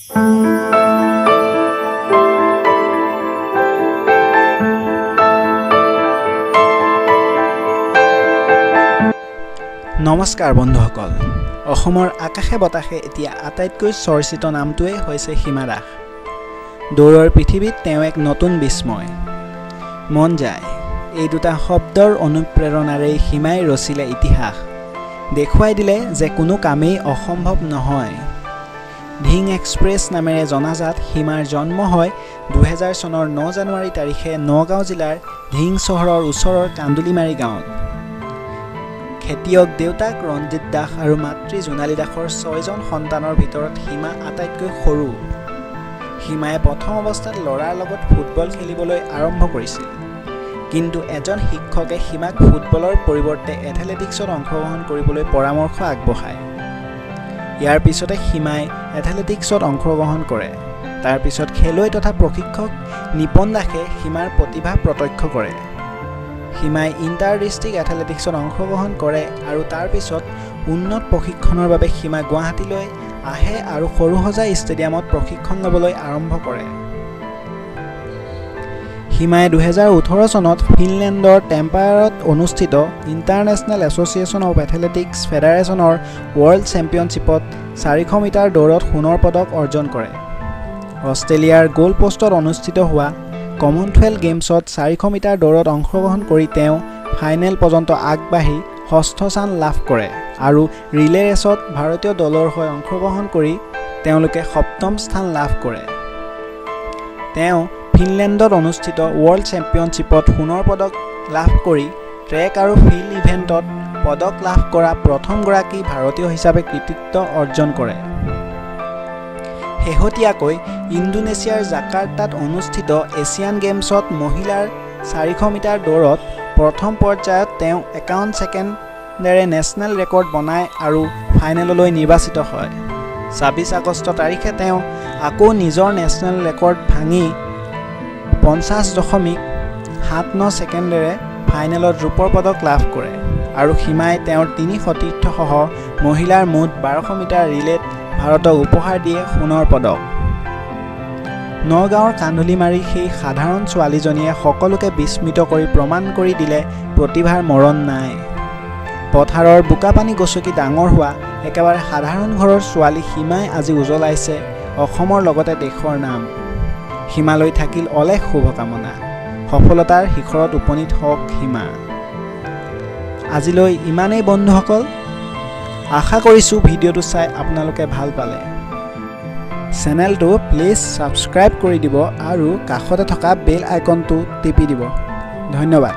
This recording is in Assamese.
নমস্কাৰ বন্ধুসকল, অসমৰ আকাশে বতাহে এতিয়া আটাইতকৈ চৰ্চিত নামটোৱে হৈছে হিমা দাস। দৌৰৰ পৃথিৱীত তেওঁ এক নতুন বিস্ময়। মন যায়, এই দুটা শব্দৰ অনুপ্ৰেৰণাৰেই হিমাই ৰচিলে ইতিহাস। দেখুৱাই দিলে যে কোনো কামেই অসম্ভৱ নহয়। ধিং এক্সপ্ৰেছ নামেৰে জনাজাত হিমাৰ জন্ম হয় 2000 চনৰ 9 জানুৱাৰী তাৰিখে নগাঁও জিলাৰ ধিং চহৰৰ ওচৰৰ কান্দুলিমাৰী গাঁৱত। খেতিয়ক দেউতাক ৰঞ্জিত দাস আৰু মাতৃ জোনালী দাসৰ 6জন সন্তানৰ ভিতৰত হিমা আটাইতকৈ সৰু। হিমাই প্ৰথম অৱস্থাত ল'ৰাৰ লগত ফুটবল খেলিবলৈ আৰম্ভ কৰিছিল, কিন্তু এজন শিক্ষকে হিমাক ফুটবলৰ পৰিৱৰ্তে এথলেটিক্সত অংশগ্ৰহণ কৰিবলৈ পৰামৰ্শ আগবঢ়ায়। ইয়াৰ পিছতে হিমাই এথলেটিক্সত অংশগ্ৰহণ কৰে। তাৰ পিছত খেলুৱৈ তথা প্ৰশিক্ষক নিপন দাসে হিমাৰ প্ৰতিভা প্ৰত্যক্ষ কৰে। হিমাই ইণ্টাৰ ডিষ্ট্ৰিক্ট এথলেটিক্সত অংশগ্ৰহণ কৰে আৰু তাৰ পিছত উন্নত প্ৰশিক্ষণৰ বাবে হিমা গুৱাহাটীলৈ আহে আৰু সৰুসজাই ষ্টেডিয়ামত প্ৰশিক্ষণ ল'বলৈ আৰম্ভ কৰে। হিমাই 2018 চনত ফিনলেণ্ডৰ টেম্পায়াৰত অনুষ্ঠিত ইণ্টাৰনেশ্যনেল এছ'চিয়েশ্যন অৱ এথলেটিক্স ফেডাৰেশ্যনৰ ৱৰ্ল্ড চেম্পিয়নশ্বিপত 400 মিটাৰ দৌৰত সোণৰ পদক অৰ্জন কৰে। অষ্ট্ৰেলিয়াৰ গ'ল্ড পোষ্টত অনুষ্ঠিত হোৱা কমনৱেলথ গেমছত 400 মিটাৰ দৌৰত অংশগ্ৰহণ কৰি তেওঁ ফাইনেল পৰ্যন্ত আগবাঢ়ি 6ষ্ঠ স্থান লাভ কৰে আৰু ৰিলে ৰেচত ভাৰতীয় দলৰ হৈ অংশগ্ৰহণ কৰি তেওঁলোকে 7ম স্থান লাভ কৰে। তেওঁ ফিনলেণ্ডত অনুষ্ঠিত ৱৰ্ল্ড চেম্পিয়নশ্বিপত সোণৰ পদক লাভ কৰি ট্ৰেক আৰু ফিল্ড ইভেণ্টত পদক লাভ কৰা প্ৰথমগৰাকী ভাৰতীয় হিচাপে কৃতিত্ব অৰ্জন কৰে। শেহতীয়াকৈ ইণ্ডোনেছিয়াৰ জাকাৰ্টাত অনুষ্ঠিত এছিয়ান গেমছত মহিলাৰ 400 মিটাৰ দৌৰত প্ৰথম পৰ্যায়ত তেওঁ 51 ছেকেণ্ডেৰে নেশ্যনেল ৰেকৰ্ড বনায় আৰু ফাইনেললৈ নিৰ্বাচিত হয়। 26 আগষ্ট তাৰিখে তেওঁ আকৌ নিজৰ নেশ্যনেল ৰেকৰ্ড ভাঙি 50.79 ছেকেণ্ডেৰে ফাইনেলত ৰূপৰ পদক লাভ কৰে আৰু হিমাই তেওঁৰ 3 সতীৰ্থসহ মহিলাৰ মুঠ 1200 মিটাৰ ৰিলেত ভাৰতক উপহাৰ দিয়ে সোণৰ পদক। নগাঁৱৰ কান্দুলিমাৰী সেই সাধাৰণ ছোৱালীজনীয়ে সকলোকে বিস্মিত কৰি প্ৰমাণ কৰি দিলে প্ৰতিভাৰ মৰণ নাই। পথাৰৰ বোকাপানী গছকি ডাঙৰ হোৱা একেবাৰে সাধাৰণ ঘৰৰ ছোৱালী হিমাই আজি উজ্বলাইছে অসমৰ লগতে দেশৰ নাম। হিমালৈ থাকিল অলেখ শুভকামনা। সফলতাৰ শিখৰত উপনীত হওক হিমা। আজিলৈ ইমানেই বন্ধুসকল। আশা কৰিছোঁ ভিডিঅ'টো চাই আপোনালোকে ভাল পালে। চেনেলটো প্লিজ ছাবস্ক্ৰাইব কৰি দিব আৰু কাষতে থকা বেল আইকনটো টিপি দিব। ধন্যবাদ।